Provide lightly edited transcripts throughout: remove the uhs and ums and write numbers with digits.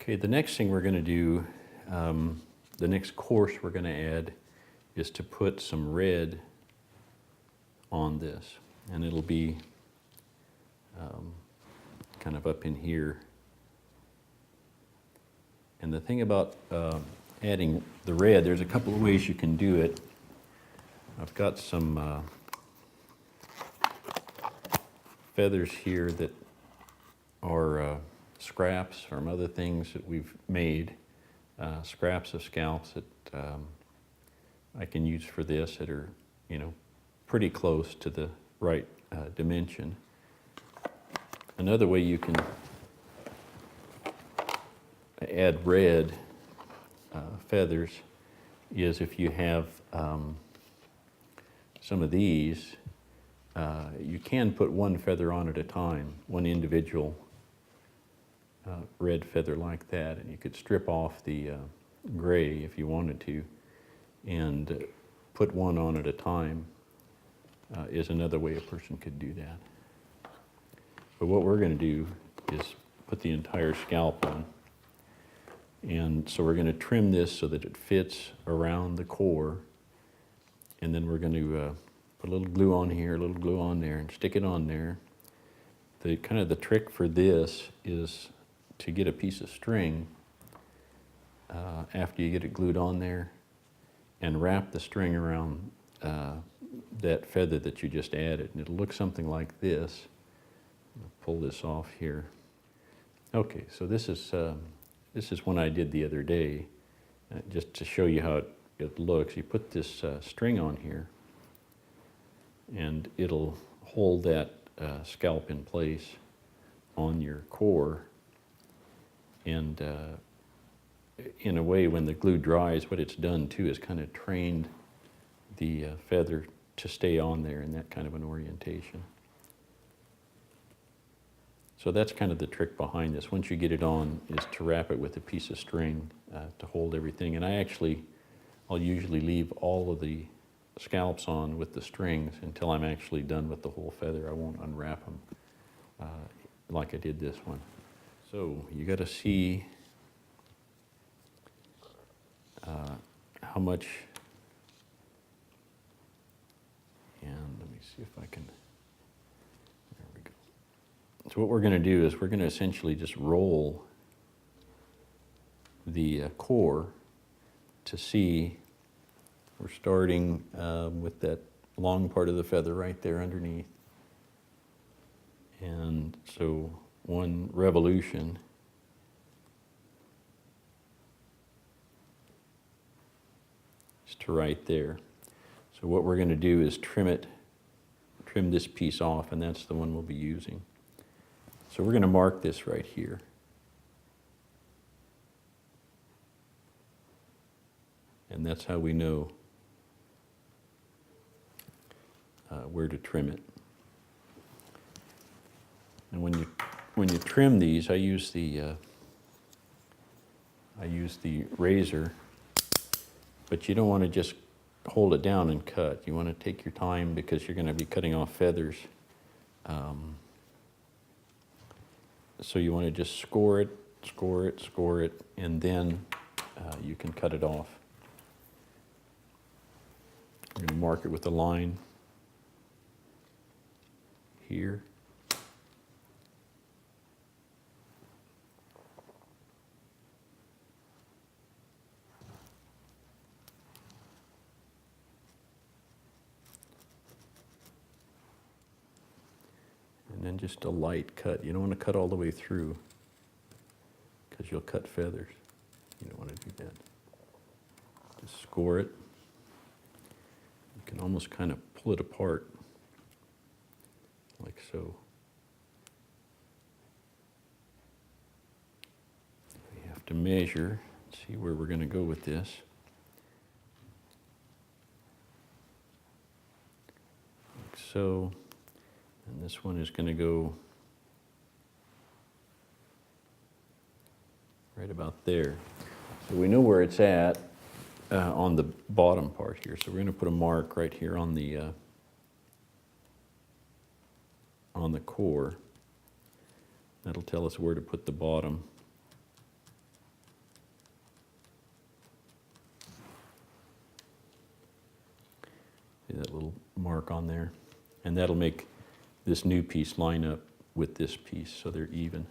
Okay, the next thing we're going to do, the next course we're going to add is to put some red on this. And it'll be kind of up in here. And the thing about adding the red, there's a couple of ways you can do it. I've got some feathers here that are scraps from other things that we've made, scraps of scalps that I can use for this that are, pretty close to the right dimension. Another way you can add red feathers is if you have some of these, you can put one feather on at a time, one individual red feather like that, and you could strip off the gray if you wanted to, and put one on at a time is another way a person could do that. But what we're going to do is put the entire scalp on. And so we're going to trim this so that it fits around the core. And then we're going to put a little glue on here, a little glue on there, and stick it on there. The trick for this is to get a piece of string after you get it glued on there and wrap the string around that feather that you just added. And it'll look something like this. I'll pull this off here. Okay, so this is one I did the other day, just to show you how it looks. You put this string on here, and it'll hold that scalp in place on your core. And in a way, when the glue dries, what it's done too is kind of trained the feather to stay on there in that kind of an orientation. So that's kind of the trick behind this. Once you get it on, is to wrap it with a piece of string to hold everything. And I'll usually leave all of the scalps on with the strings until I'm actually done with the whole feather. I won't unwrap them like I did this one. So you got to see how much, and let me see if I can. So what we're going to do is we're going to essentially just roll the core to see. We're starting with that long part of the feather right there underneath. And so one revolution is to right there. So what we're going to do is trim this piece off, and that's the one we'll be using. So we're going to mark this right here. And that's how we know where to trim it. And when you trim these, I use the razor, but you don't want to just hold it down and cut. You want to take your time because you're going to be cutting off feathers. So you want to just score it, and then you can cut it off. I'm going to mark it with a line here. And then just a light cut. You don't want to cut all the way through because you'll cut feathers. You don't want to do that. Just score it. You can almost kind of pull it apart like so. We have to measure, see where we're going to go with this. Like so. And this one is going to go right about there. So we know where it's at on the bottom part here. So we're going to put a mark right here on the core. That'll tell us where to put the bottom. See that little mark on there? And that'll make this new piece line up with this piece so they're even.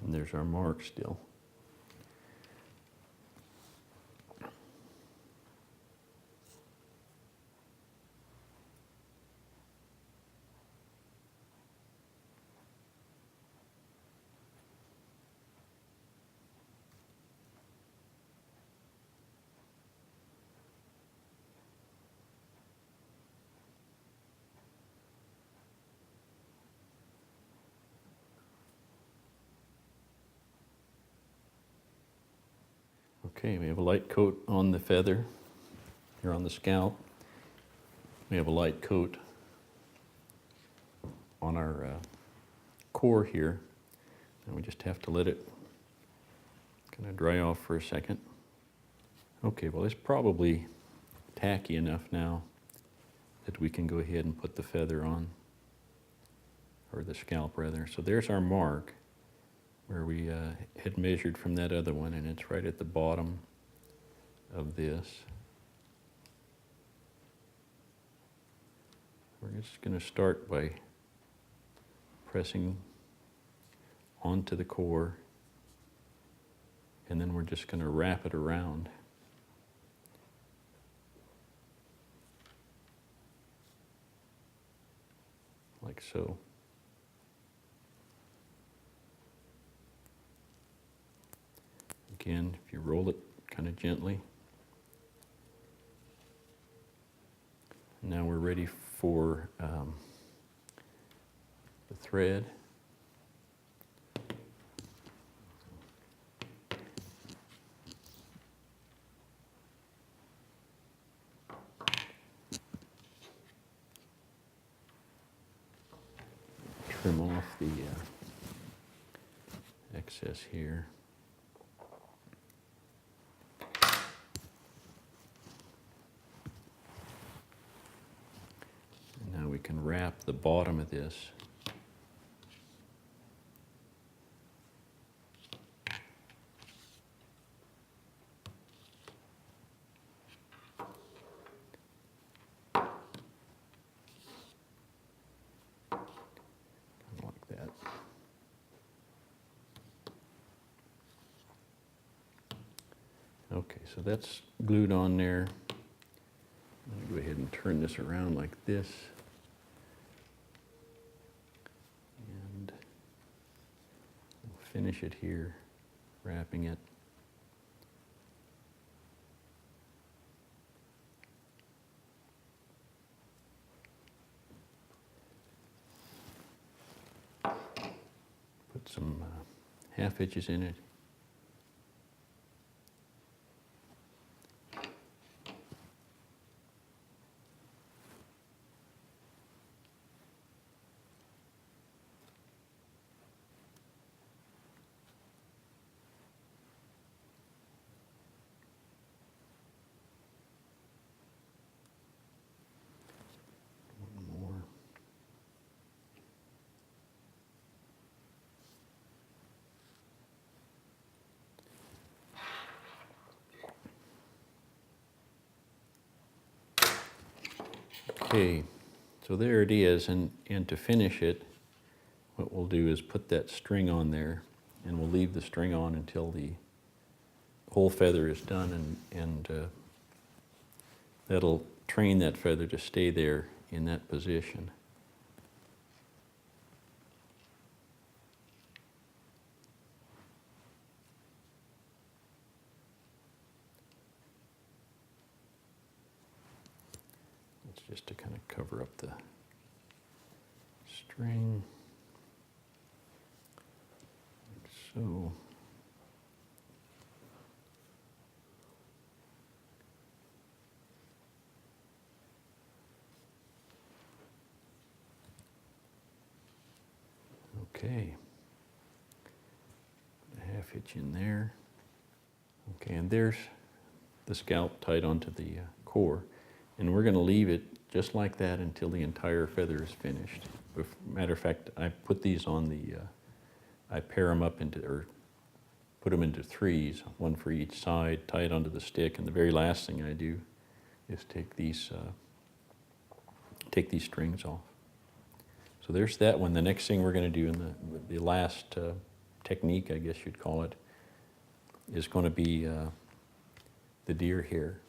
And there's our mark still. Okay, we have a light coat on the feather, here on the scalp. We have a light coat on our core here, and we just have to let it kind of dry off for a second. Okay, well, it's probably tacky enough now that we can go ahead and put the feather on, or the scalp rather. So there's our mark where we had measured from that other one, and it's right at the bottom of this. We're just going to start by pressing onto the core, and then we're just going to wrap it around. Like so. Again, if you roll it kind of gently. Now we're ready for the thread. Trim off the excess here. And now we can wrap the bottom of this. Like that. Okay, so that's glued on there. I'm going to go ahead and turn this around like this. And we'll finish it here, wrapping it. Put some half hitches in it. One more. Okay, so there it is, and to finish it, what we'll do is put that string on there, and we'll leave the string on until the whole feather is done, and that'll train that feather to stay there in that position. It's just to kind of cover up the string, like so. Okay. A half hitch in there. Okay, and there's the scalp tied onto the core. And we're going to leave it just like that until the entire feather is finished. Matter of fact, I put these on the, I pair them up into, or put them into threes, one for each side, tie it onto the stick, and the very last thing I do is take these strings off. So there's that one. The next thing we're going to do in the last technique, I guess you'd call it, is going to be the deer hair.